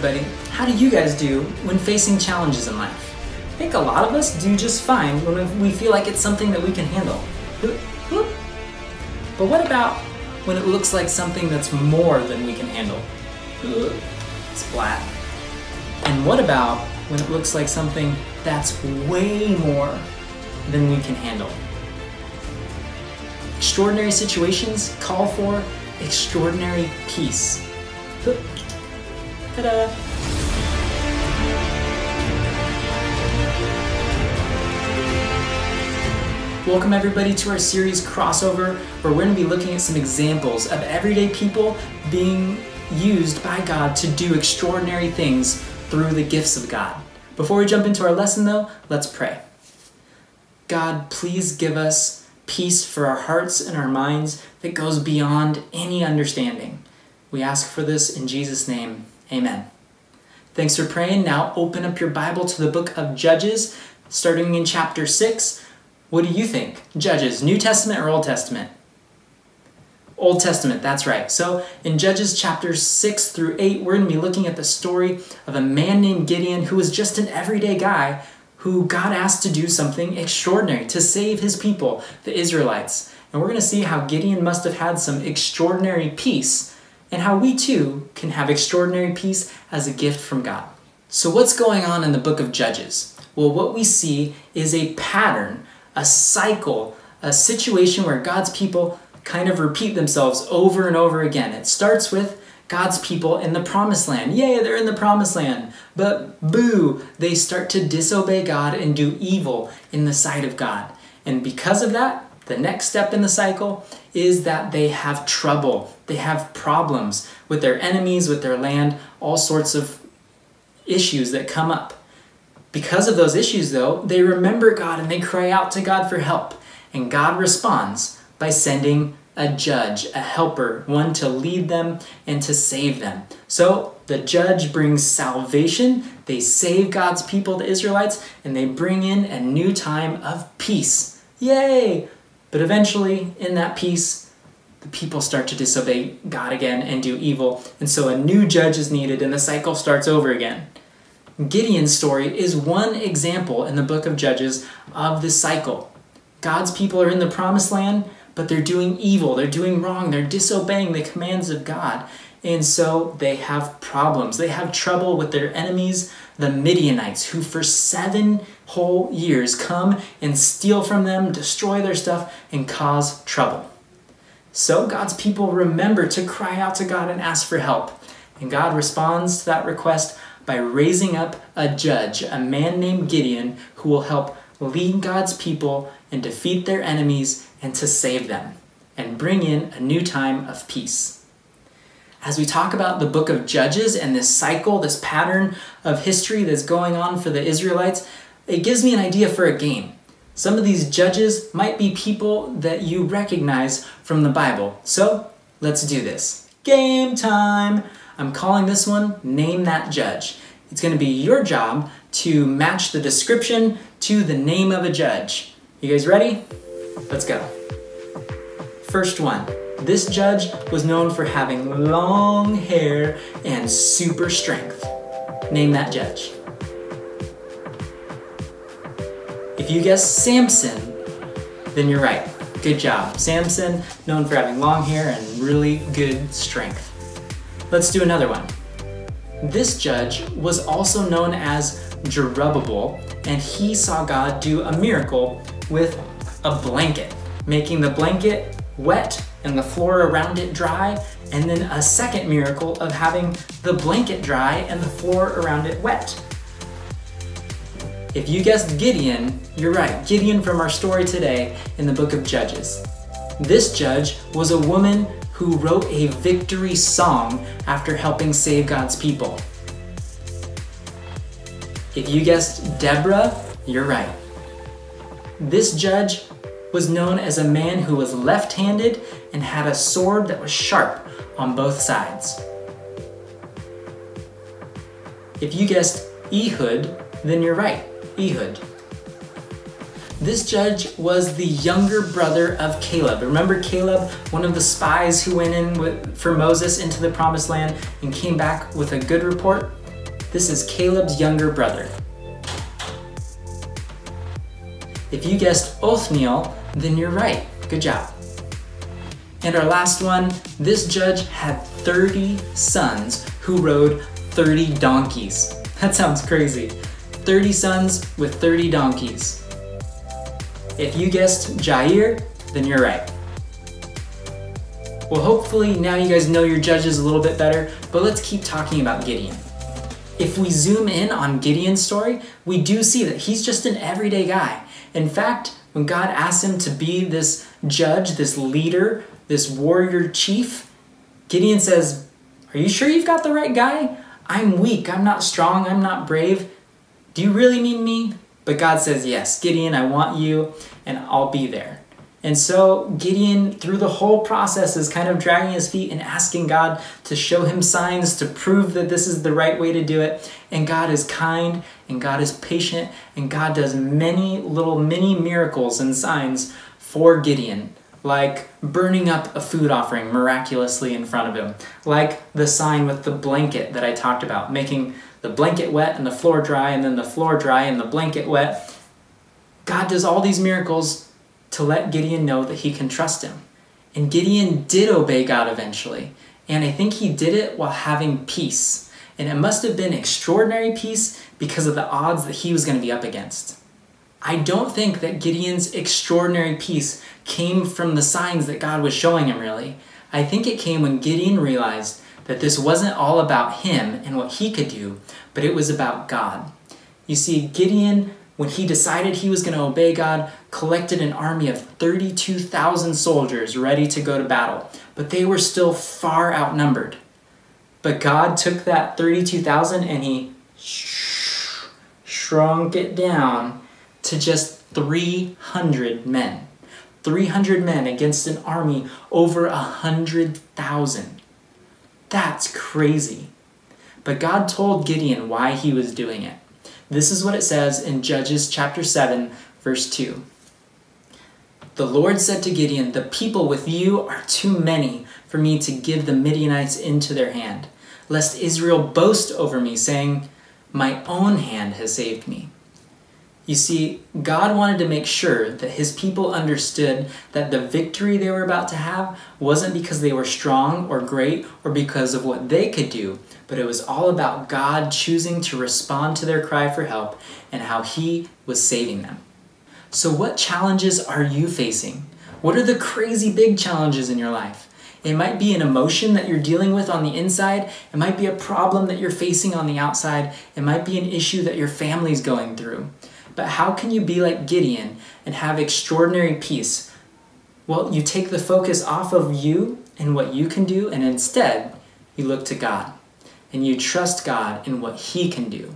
everybody. How do you guys do when facing challenges in life? I think a lot of us do just fine when we feel like it's something that we can handle. But what about when it looks like something that's more than we can handle? Splat. And what about when it looks like something that's way more than we can handle? Extraordinary situations call for extraordinary peace. Ta-da! Welcome everybody to our series Crossover, where we're going to be looking at some examples of everyday people being used by God to do extraordinary things through the gifts of God. Before we jump into our lesson though, let's pray. God, please give us peace for our hearts and our minds that goes beyond any understanding. We ask for this in Jesus' name, amen. Thanks for praying. Now open up your Bible to the book of Judges, starting in chapter 6. What do you think? Judges, New Testament or Old Testament? Old Testament, that's right. So in Judges chapters 6 through 8, we're going to be looking at the story of a man named Gideon who was just an everyday guy who God asked to do something extraordinary to save his people, the Israelites. And we're going to see how Gideon must have had some extraordinary peace and how we too can have extraordinary peace as a gift from God. So what's going on in the book of Judges? Well, what we see is a pattern, a cycle, a situation where God's people kind of repeat themselves over and over again. It starts with God's people in the promised land. Yay, they're in the promised land. But boo, they start to disobey God and do evil in the sight of God. And because of that, the next step in the cycle is that they have trouble. They have problems with their enemies, with their land, all sorts of issues that come up. Because of those issues though, they remember God and they cry out to God for help. And God responds by sending a judge, a helper, one to lead them and to save them. So the judge brings salvation, they save God's people, the Israelites, and they bring in a new time of peace. Yay! But eventually, in that peace, the people start to disobey God again and do evil, and so a new judge is needed and the cycle starts over again. Gideon's story is one example in the book of Judges of this cycle. God's people are in the promised land, but they're doing evil, they're doing wrong, they're disobeying the commands of God. And so they have problems. They have trouble with their enemies, the Midianites, who for 7 whole years come and steal from them, destroy their stuff, and cause trouble. So God's people remember to cry out to God and ask for help. And God responds to that request by raising up a judge, a man named Gideon, who will help lead God's people and defeat their enemies and to save them and bring in a new time of peace. As we talk about the book of Judges and this cycle, this pattern of history that's going on for the Israelites, it gives me an idea for a game. Some of these judges might be people that you recognize from the Bible. So let's do this. Game time! I'm calling this one Name That Judge. It's going to be your job to match the description to the name of a judge. You guys ready? Let's go. First one. This judge was known for having long hair and super strength. Name that judge. If you guess Samson, then you're right. Good job. Samson, known for having long hair and really good strength. Let's do another one. This judge was also known as Jerubbaal, and he saw God do a miracle with a blanket, making the blanket wet and the floor around it dry, and then a second miracle of having the blanket dry and the floor around it wet. If you guessed Gideon, you're right. Gideon from our story today in the book of Judges. This judge was a woman who wrote a victory song after helping save God's people. If you guessed Deborah, you're right. This judge was known as a man who was left-handed and had a sword that was sharp on both sides. If you guessed Ehud, then you're right, Ehud. This judge was the younger brother of Caleb. Remember Caleb, one of the spies who went in for Moses into the promised land and came back with a good report? This is Caleb's younger brother. If you guessed Othniel, then you're right. Good job. And our last one, this judge had 30 sons who rode 30 donkeys. That sounds crazy. 30 sons with 30 donkeys. If you guessed Jair, then you're right. Well, hopefully now you guys know your judges a little bit better, but let's keep talking about Gideon. If we zoom in on Gideon's story, we do see that he's just an everyday guy. In fact, when God asked him to be this judge, this leader, this warrior chief, Gideon says, "Are you sure you've got the right guy? I'm weak, I'm not strong, I'm not brave. Do you really need me?" But God says, "Yes, Gideon, I want you, and I'll be there." And so Gideon, through the whole process, is kind of dragging his feet and asking God to show him signs to prove that this is the right way to do it. And God is kind, and God is patient, and God does many little mini miracles and signs for Gideon, like burning up a food offering miraculously in front of him, like the sign with the blanket that I talked about, making the blanket wet and the floor dry, and then the floor dry and the blanket wet. God does all these miracles to let Gideon know that he can trust him. And Gideon did obey God eventually. And I think he did it while having peace. And it must have been extraordinary peace because of the odds that he was going to be up against. I don't think that Gideon's extraordinary peace came from the signs that God was showing him, really. I think it came when Gideon realized that this wasn't all about him and what he could do, but it was about God. You see, Gideon, when he decided he was going to obey God, collected an army of 32,000 soldiers ready to go to battle, but they were still far outnumbered. But God took that 32,000 and he shrunk it down to just 300 men. 300 men against an army over 100,000. That's crazy. But God told Gideon why he was doing it. This is what it says in Judges chapter 7, verse 2. The Lord said to Gideon, "The people with you are too many for me to give the Midianites into their hand, lest Israel boast over me, saying, 'My own hand has saved me.'" You see, God wanted to make sure that his people understood that the victory they were about to have wasn't because they were strong or great or because of what they could do, but it was all about God choosing to respond to their cry for help and how he was saving them. So what challenges are you facing? What are the crazy big challenges in your life? It might be an emotion that you're dealing with on the inside. It might be a problem that you're facing on the outside. It might be an issue that your family's going through. But how can you be like Gideon and have extraordinary peace? Well, you take the focus off of you and what you can do, and instead, you look to God. And you trust God in what he can do.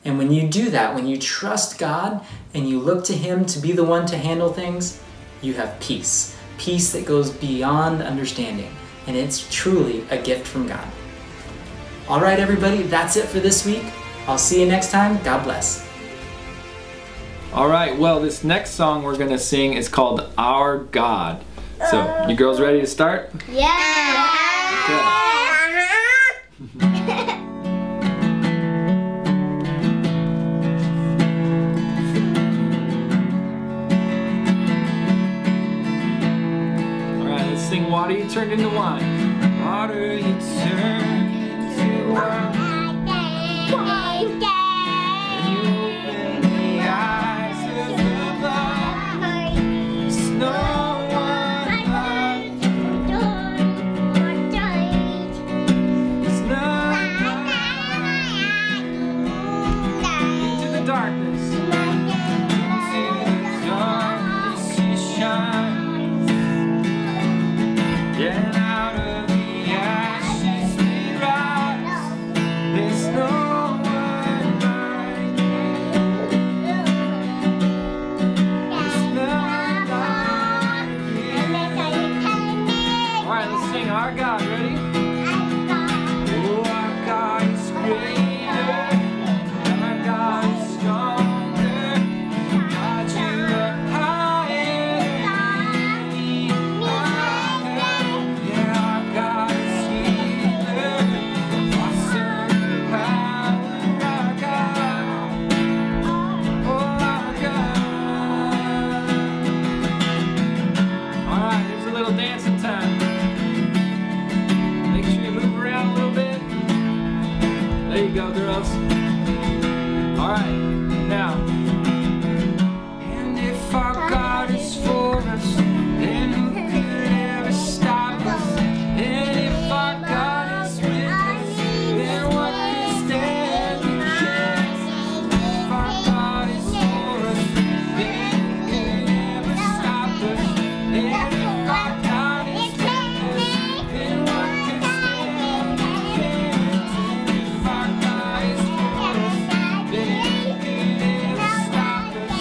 And when you do that, when you trust God and you look to him to be the one to handle things, you have peace. Peace that goes beyond understanding. And it's truly a gift from God. All right, everybody, that's it for this week. I'll see you next time. God bless. All right, well, this next song we're gonna sing is called Our God. So, you girls ready to start? Yeah! Good. All right, let's sing Water You Turned Into Wine. Water you turned into wine. Out of the ashes we rise. There's no one our God is for us, then who could ever stop us? And if our God is with us, then what could stand against? If our God is for us, then who could ever stop us? And if our God is with us, then what could stand against? If our God is for us, then who could ever stop us?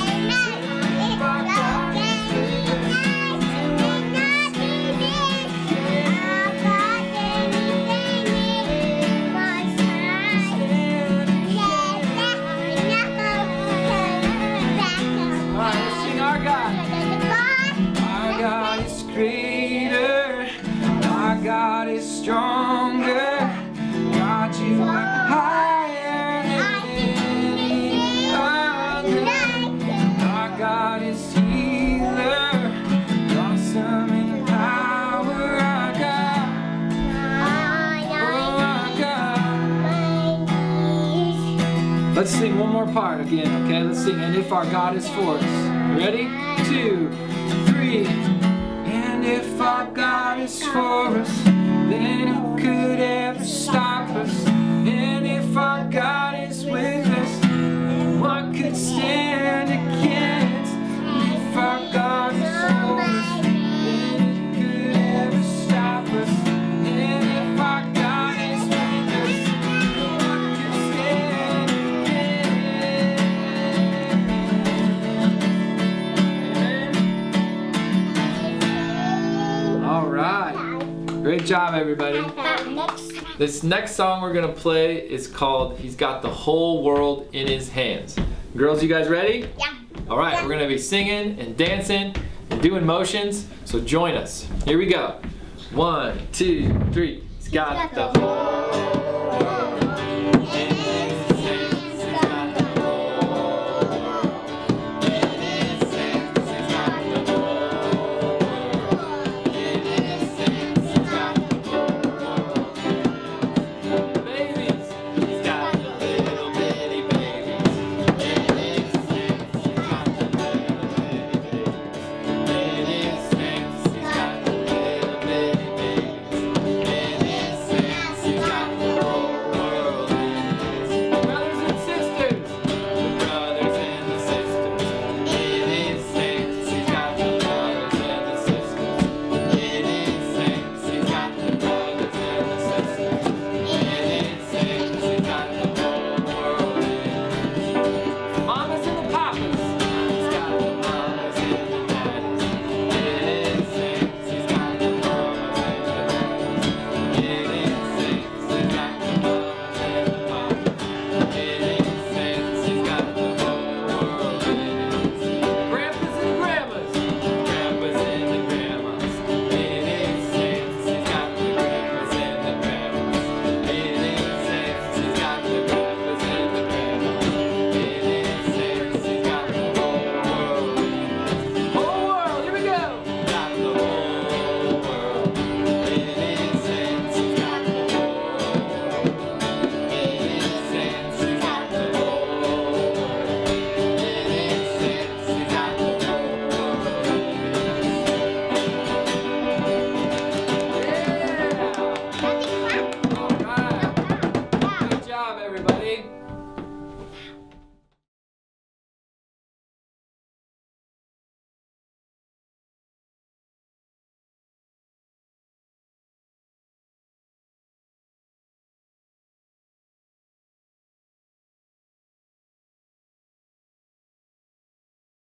If our God is with us, then what could stand against? Alright, let's sing our God. Our God is greater, our God is stronger, God, you are higher than any other. Our God is healer, awesome in power, our God, oh our God. Let's sing one more part again, okay? Let's sing, and if our God is for us. Ready? 2, 3. And if our God is for us, then who could ever stop us? And if our God is with us, what could stand against? If our God is for us, then who could ever stop us? And if our God is with us, what could stand against? All right. Great job, everybody. This next song we're gonna play is called "He's Got the Whole World in His Hands." Girls, you guys ready? Yeah. All right, we're gonna be singing and dancing and doing motions, so join us. Here we go. 1, 2, 3. He's got the whole